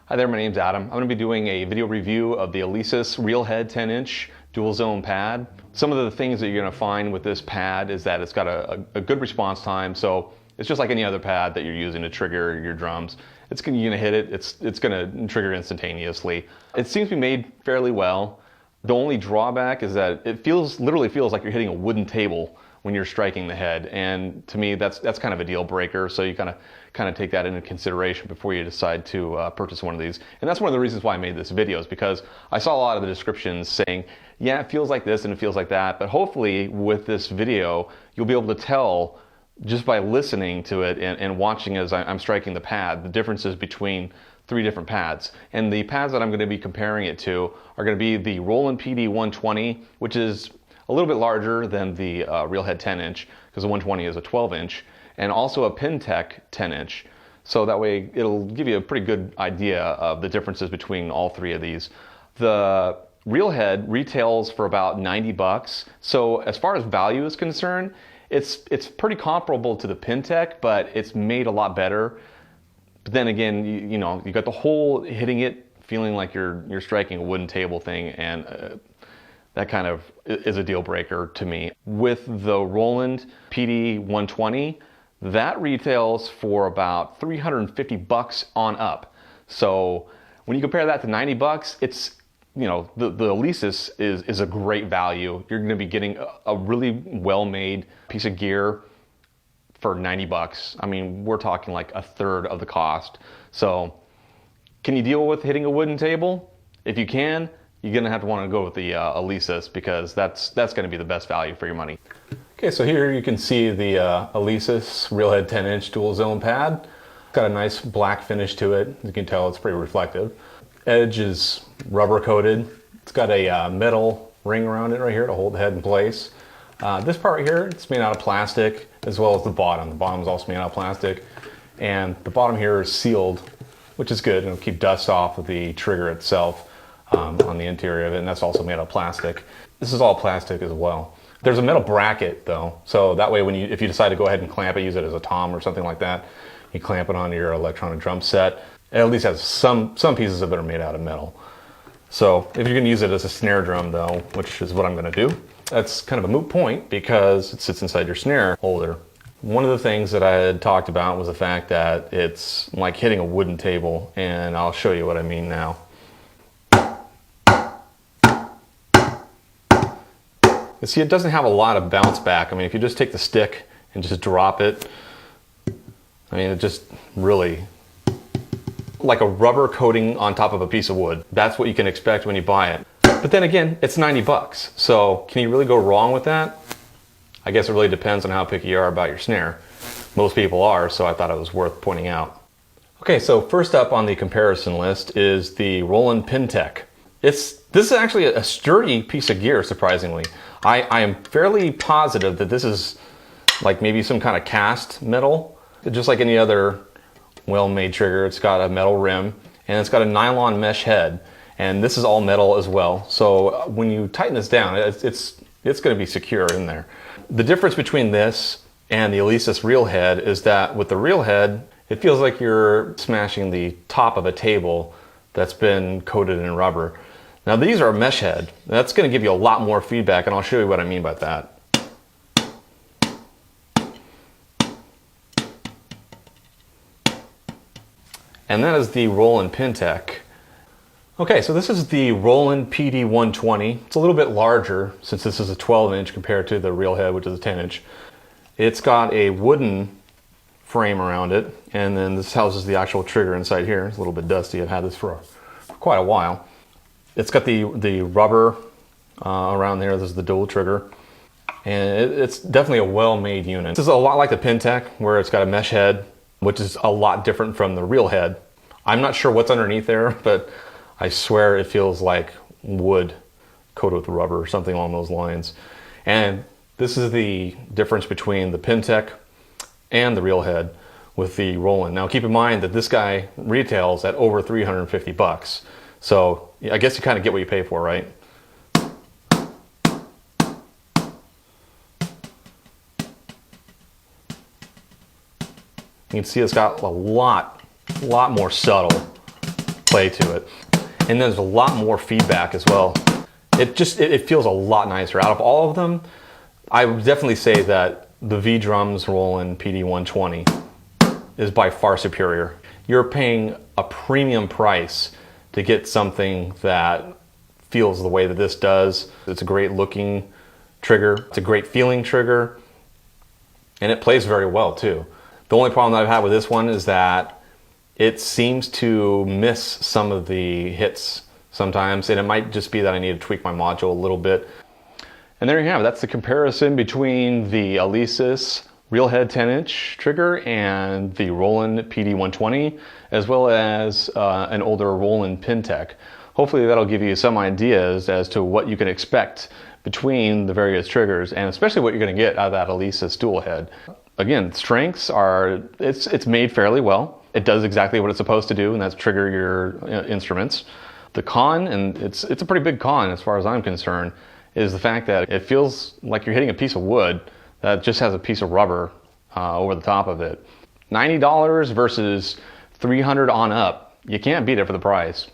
Hi there, my name's Adam. I'm going to be doing a video review of the Alesis RealHead 10-inch dual zone pad. Some of the things that you're going to find with this pad is that it's got a good response time, so it's just like any other pad that you're using to trigger your drums. You're going to hit it, it's going to trigger instantaneously. It seems to be made fairly well. The only drawback is that it literally feels like you're hitting a wooden table when you're striking the head, and to me that's kind of a deal breaker, so you kind of take that into consideration before you decide to purchase one of these. And that's one of the reasons why I made this video, is because I saw a lot of the descriptions saying, yeah, it feels like this and it feels like that, but hopefully with this video you'll be able to tell just by listening to it and watching as I'm striking the pad, the differences between three different pads. And the pads that I'm going to be comparing it to are going to be the Roland PD 120, which is a little bit larger than the RealHead 10-inch, because the 120 is a 12-inch, and also a Pintec 10-inch. So that way it'll give you a pretty good idea of the differences between all three of these. The RealHead retails for about 90 bucks. So as far as value is concerned, it's pretty comparable to the Pintec, but it's made a lot better. But then again, you know, you got the whole hitting it, feeling like you're striking a wooden table thing, and that kind of is a deal breaker to me. With the Roland PD 120, that retails for about 350 bucks on up. So when you compare that to 90 bucks, it's, you know, the Alesis is a great value. You're going to be getting a really well-made piece of gear for 90 bucks. I mean, we're talking like a third of the cost. So can you deal with hitting a wooden table? If you can, you're going to have to want to go with the Alesis, because that's going to be the best value for your money. Okay, so here you can see the Alesis RealHead 10-inch dual zone pad. It's got a nice black finish to it. You can tell it's pretty reflective. Edge is rubber coated. It's got a metal ring around it right here to hold the head in place. This part here, it's made out of plastic, as well as the bottom. The bottom is also made out of plastic. And the bottom here is sealed, which is good. It'll keep dust off of the trigger itself on the interior of it, and that's also made out of plastic. This is all plastic as well. There's a metal bracket though, so that way if you decide to go ahead and clamp it, use it as a tom or something like that, you clamp it onto your electronic drum set. It at least has some pieces of it are made out of metal. So if you're going to use it as a snare drum though, which is what I'm going to do, that's kind of a moot point because it sits inside your snare holder. One of the things that I had talked about was the fact that it's like hitting a wooden table, and I'll show you what I mean now. You see, it doesn't have a lot of bounce back. I mean, if you just take the stick and just drop it, I mean, it just really, like a rubber coating on top of a piece of wood. That's what you can expect when you buy it. But then again, it's 90 bucks. So can you really go wrong with that? I guess it really depends on how picky you are about your snare. Most people are, so I thought it was worth pointing out. Okay, so first up on the comparison list is the Roland Pintec. This is actually a sturdy piece of gear, surprisingly. I am fairly positive that this is like maybe some kind of cast metal. Just like any other well-made trigger, it's got a metal rim and it's got a nylon mesh head, and this is all metal as well. So when you tighten this down, it's going to be secure in there. The difference between this and the Alesis RealHead is that with the RealHead, it feels like you're smashing the top of a table that's been coated in rubber. Now these are a mesh head. That's going to give you a lot more feedback, and I'll show you what I mean by that. And that is the Roland Pintec. Okay, so this is the Roland PD 120. It's a little bit larger since this is a 12-inch compared to the RealHead, which is a 10-inch. It's got a wooden frame around it, and then this houses the actual trigger inside here. It's a little bit dusty. I've had this for quite a while. It's got the rubber around there. This is the dual trigger, and it's definitely a well-made unit. This is a lot like the Pintec, where it's got a mesh head, which is a lot different from the RealHead. I'm not sure what's underneath there, but I swear it feels like wood coated with rubber or something along those lines. And this is the difference between the Pintec and the RealHead with the Roland. Now keep in mind that this guy retails at over 350 bucks. So I guess you kind of get what you pay for, right? You can see it's got a lot more subtle play to it. And there's a lot more feedback as well. It feels a lot nicer. Out of all of them, I would definitely say that the V-Drums Roland PD120 is by far superior. You're paying a premium price to get something that feels the way that this does. It's a great looking trigger. It's a great feeling trigger. And it plays very well too. The only problem that I've had with this one is that it seems to miss some of the hits sometimes, and it might just be that I need to tweak my module a little bit. And there you have it. That's the comparison between the Alesis RealHead 10-inch trigger and the Roland PD120, as well as an older Roland PinTech. Hopefully that'll give you some ideas as to what you can expect between the various triggers, and especially what you're going to get out of that Alesis dual head. Again, strengths are, it's made fairly well. It does exactly what it's supposed to do, and that's trigger your instruments. The con, and it's a pretty big con as far as I'm concerned, is the fact that it feels like you're hitting a piece of wood that just has a piece of rubber over the top of it. $90 versus $300 on up. You can't beat it for the price.